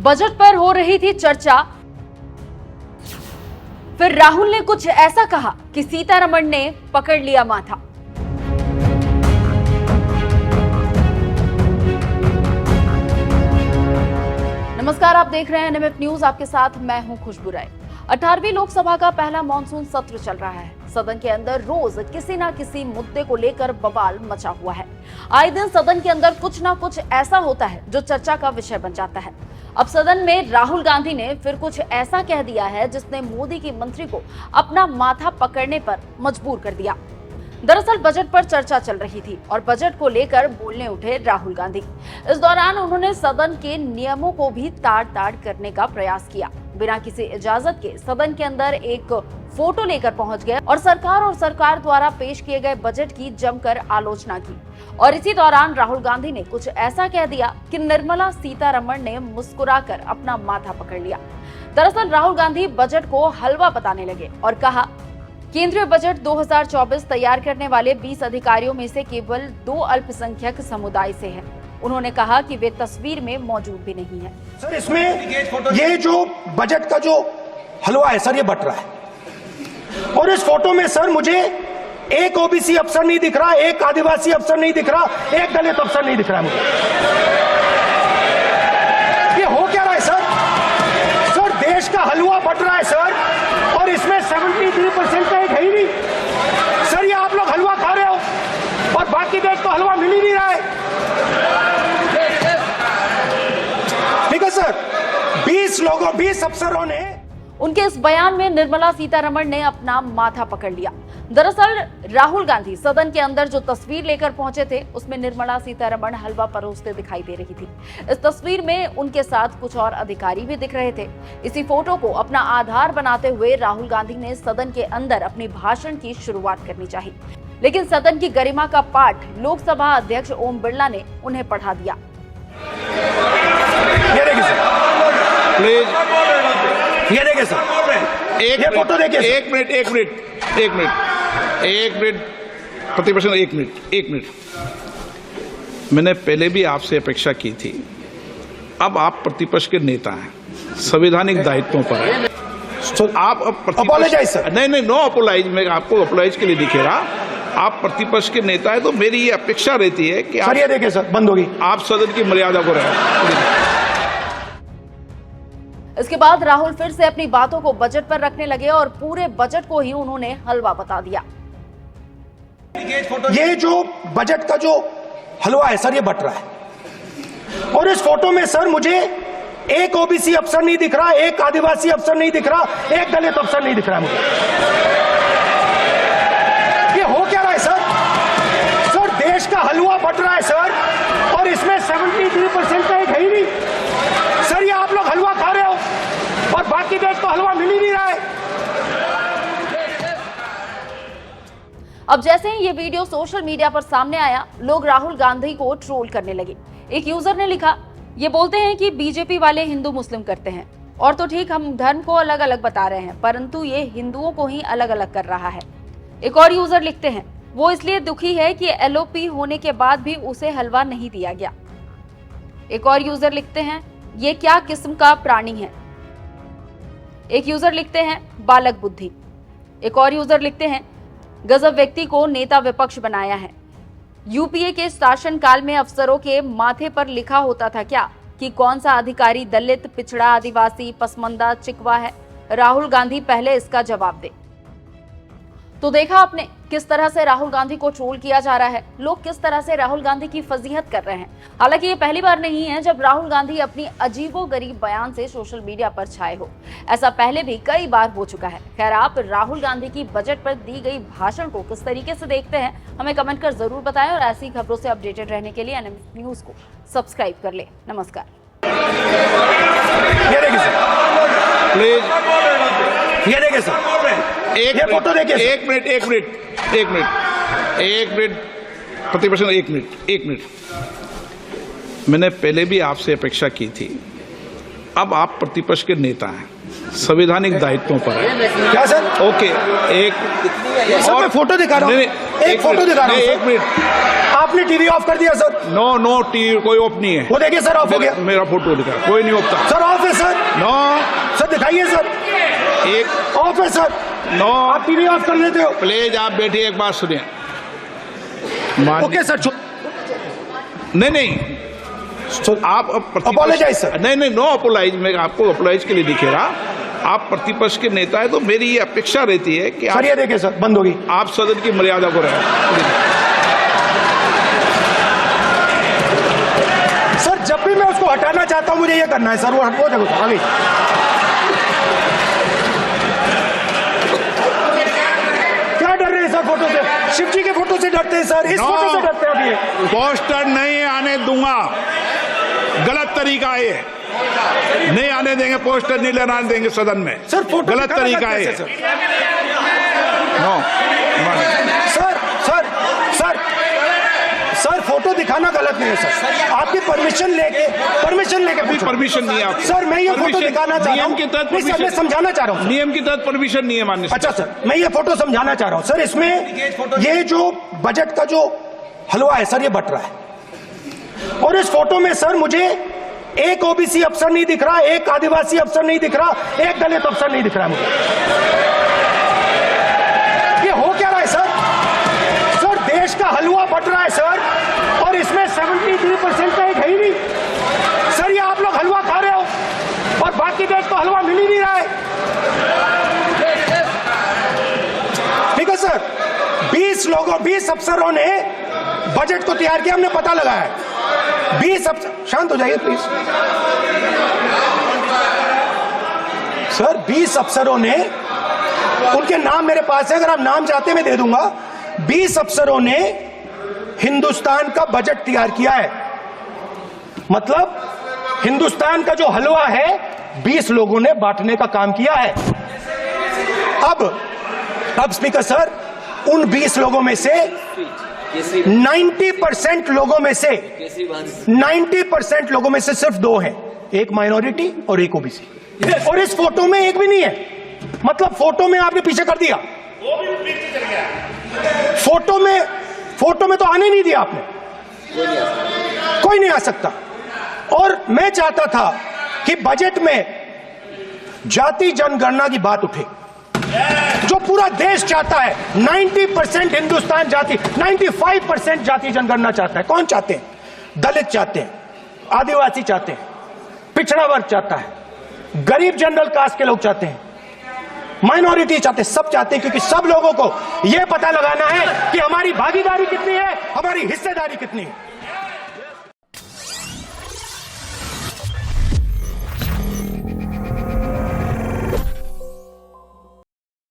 Budget पर हो रही थी चर्चा, फिर राहुल ने कुछ ऐसा कहा कि सीतारमण ने पकड़ लिया माथा। नमस्कार, आप देख रहे हैं एनएमएफ न्यूज। आपके साथ मैं हूं खुशबू राय। 18वीं लोकसभा का पहला मॉनसून सत्र चल रहा है। सदन के अंदर रोज किसी ना किसी मुद्दे को लेकर बवाल मचा हुआ है। आए दिन सदन के अंदर कुछ ना कुछ ऐसा होता है जो चर्चा का विषय बन जाता है। अब सदन में राहुल गांधी ने फिर कुछ ऐसा कह दिया है जिसने मोदी की मंत्री को अपना माथा पकड़ने पर मजबूर कर दिया। दरअसल बजट पर चर्चा चल रही थी और बजट को लेकर बोलने उठे राहुल गांधी। इस दौरान उन्होंने सदन के नियमों को भी ताड़-ताड़ करने का प्रयास किया। बिना किसी इजाजत के सदन के अंदर एक फोटो लेकर पहुंच गए और सरकार द्वारा पेश किए गए बजट की जमकर आलोचना की। और इसी दौरान राहुल गांधी ने कुछ ऐसा कह दिया कि निर्मला सीतारमण ने मुस्कुराकर अपना माथा पकड़ लिया। दरअसल राहुल गांधी बजट को हलवा बताने लगे और कहा, केंद्रीय बजट 2024 तैयार करने वाले 20 अधिकारियों में से केवल 2 अल्पसंख्यक समुदाय से हैं। उन्होंने कहा कि वे तस्वीर में मौजूद भी नहीं है। सर, इसमें ये जो बजट का जो हलवा है सर, ये बट रहा है। और इस फोटो में सर मुझे एक ओबीसी अफसर नहीं दिख रहा, एक आदिवासी अफसर नहीं दिख रहा, एक दलित अफसर नहीं दिख रहा है मुझे। ये हो क्या रहा है सर? सर, देश का हलवा बट रहा है सर, और इसमें 73% का एक है ही नहीं। सर, ये आप लोग हलवा खा रहे हो और बाकी देश को हलवा मिल ही नहीं रहा है। ठीक है सर, 20 अफसरों ने। उनके इस बयान में निर्मला सीतारमण ने अपना माथा पकड़ लिया। दरअसल राहुल गांधी सदन के अंदर जो तस्वीर लेकर पहुंचे थे उसमें निर्मला सीतारमण हलवा परोसते दिखाई दे रही थी। इस तस्वीर में उनके साथ कुछ और अधिकारी भी दिख रहे थे। इसी फोटो को अपना आधार बनाते हुए राहुल गांधी ने सदन के अंदर अपनी भाषण की शुरुआत करनी चाहिए, लेकिन सदन की गरिमा का पाठ लोकसभा अध्यक्ष ओम बिरला ने उन्हें पढ़ा दिया। ये देखिए सर, ये फोटो देखिए। एक मिनट प्रतिपक्ष, एक मिनट। मैंने पहले भी आपसे अपेक्षा की थी। अब आप प्रतिपक्ष के नेता हैं, संवैधानिक दायित्वों पर हैं। तो आप अब अपोलोजाइज सर। नहीं, नो अपोलाइज। मैं आपको अपोलाइज के लिए दिखे रहा। आप प्रतिपक्ष के नेता है तो मेरी ये अपेक्षा रहती है कि सर, ये देखिए सर, बंद होगी। आप सदन की मर्यादा को रखें। इसके बाद राहुल फिर से अपनी बातों को बजट पर रखने लगे और पूरे बजट को ही उन्होंने हलवा बता दिया। ये जो बजट का जो हलवा है सर, ये बट रहा है। और इस फोटो में सर मुझे एक ओबीसी अफसर नहीं दिख रहा, एक आदिवासी अफसर नहीं दिख रहा, एक दलित अफसर नहीं दिख रहा है मुझे। ये हो क्या रहा है सर? सर, देश का हलवा बट रहा है सर, और इसमें 73% का एक है ही नहीं। सर, ये आप लोग हलवा खा रहे हो और बाकी देश को हलवा मिल ही नहीं रहा है। अब जैसे ही ये वीडियो सोशल मीडिया पर सामने आया, लोग राहुल गांधी को ट्रोल करने लगे। एक यूजर ने लिखा, ये बोलते हैं कि बीजेपी वाले हिंदू मुस्लिम करते हैं, और तो ठीक हम धर्म को अलग अलग बता रहे हैं, परंतु ये हिंदुओं को ही अलग अलग कर रहा है। एक और यूजर लिखते हैं, वो इसलिए दुखी है कि एलओपी होने के बाद भी उसे हलवा नहीं दिया गया। एक और यूजर लिखते हैं, ये क्या किस्म का प्राणी है। एक यूजर लिखते हैं, बालक बुद्धि। एक और यूजर लिखते हैं, गजब व्यक्ति को नेता विपक्ष बनाया है। यूपीए के शासनकाल में अफसरों के माथे पर लिखा होता था क्या कि कौन सा अधिकारी दलित, पिछड़ा, आदिवासी, पसमंदा, चिकवा है? राहुल गांधी पहले इसका जवाब दे। तो देखा आपने किस तरह से राहुल गांधी को ट्रोल किया जा रहा है, लोग किस तरह से राहुल गांधी की फजीहत कर रहे हैं। हालांकि ये पहली बार नहीं है जब राहुल गांधी अपनी अजीबोगरीब बयान से सोशल मीडिया पर छाए हो। ऐसा पहले भी कई बार हो चुका है। खैर, आप राहुल गांधी की बजट पर दी गई भाषण को किस तरीके से देखते हैं, हमें कमेंट कर जरूर बताएं और ऐसी खबरों से अपडेटेड रहने के लिए एनएमएफ न्यूज को सब्सक्राइब कर ले। नमस्कार। ये देखिए सर, ये फोटो देखिए। एक मिनट प्रतिपक्ष, एक मिनट। मैंने पहले भी आपसे अपेक्षा की थी। अब आप प्रतिपक्ष के नेता हैं, संवैधानिक दायित्वों पर हैं। क्या सर? ओके, एक और मैं फोटो दिखा रहा हूं। एक फोटो दिखा रहा हूँ एक सर। मिनट, आपने टीवी ऑफ कर दिया सर। नो टीवी कोई ऑफ नहीं है। वो देखिए सर, ऑफ हो गया मेरा फोटो दिखा, कोई नहीं होता सर। ऑफ है सर। नो सर दिखाइए सर, एक ऑफ है सर। नो आप टीवी ऑफ कर लेते हो। प्लीज आप बैठिए, एक बात सुनिए। ओके सर, नहीं आप Apologize, sir. नहीं नो अपोलाइज, मैं आपको अपोलाइज के लिए नहीं कह रहा। आप प्रतिपक्ष के नेता है तो मेरी ये अपेक्षा रहती है कि सर ये देखिए सर, बंद होगी। आप सदन की मर्यादा को रखें। सर जब भी मैं उसको हटाना चाहता हूं मुझे ये करना है सर, वो हटो देखो सर, आगे। क्या डर रहे हैं सर फोटो से? शिव जी के फोटो से डरते हैं सर, इस फोटो से डरते हैं अभी। पोस्टर नहीं आने दूंगा, गलत तरीका है, नहीं आने देंगे, पोस्टर नहीं लेना देंगे सदन में। सर फोटो गलत तरीका है। Sir no sir sir sir sir photo दिखाना गलत नहीं है सर। आपकी परमिशन लेके पूछा। परमिशन नहीं है आपको। सर मैं ये फोटो दिखाना चाह रहा नियम हूँ, के तहत नहीं सर मैं समझाना चाह रहा हूँ। नियम के तहत परमिशन नहीं है माननीय। अच्छा सर मैं ये फोटो समझाना चाह रहा हूँ सर। इसमें ये जो बजट का जो हलवा है सर, ये बट रहा है। और इस फोटो में सर मुझे एक ओबीसी अफसर नहीं दिख रहा, एक आदिवासी अफसर नहीं दिख रहा, एक दलित अफसर नहीं दिख रहा है मुझे। ये हो क्या रहा है सर? सर देश का हलवा बट रहा है सर, और इसमें 73% का एक है ही नहीं सर। ये आप लोग हलवा खा रहे हो और बाकी देश को हलवा मिल ही नहीं रहा है। ठीक है सर, 20 अफसरों ने बजट को तैयार किया, हमने पता लगाया है। 20 अफसर, शांत हो जाइए प्लीज सर। 20 अफसरों ने, उनके नाम मेरे पास है, अगर आप नाम चाहते मैं दे दूंगा। 20 अफसरों ने हिंदुस्तान का बजट तैयार किया है। मतलब हिंदुस्तान का जो हलवा है 20 लोगों ने बांटने का काम किया है। अब स्पीकर सर, उन 20 लोगों में से 90% लोगों में से 90% लोगों में से सिर्फ 2 हैं, एक माइनॉरिटी और एक ओबीसी। और इस फोटो में एक भी नहीं है। मतलब फोटो में आपने पीछे कर दिया, फोटो में तो आने नहीं दिया आपने, कोई नहीं आ सकता। और मैं चाहता था कि बजट में जाति जनगणना की बात उठे, जो पूरा देश चाहता है। 90% हिंदुस्तान जाति, 95% जाति जनगणना चाहता है। कौन चाहते हैं? दलित चाहते हैं, आदिवासी चाहते हैं, पिछड़ा वर्ग चाहता है, गरीब जनरल कास्ट के लोग चाहते हैं, माइनॉरिटी चाहते हैं, सब चाहते हैं। क्योंकि सब लोगों को यह पता लगाना है कि हमारी भागीदारी कितनी है, हमारी हिस्सेदारी कितनी है।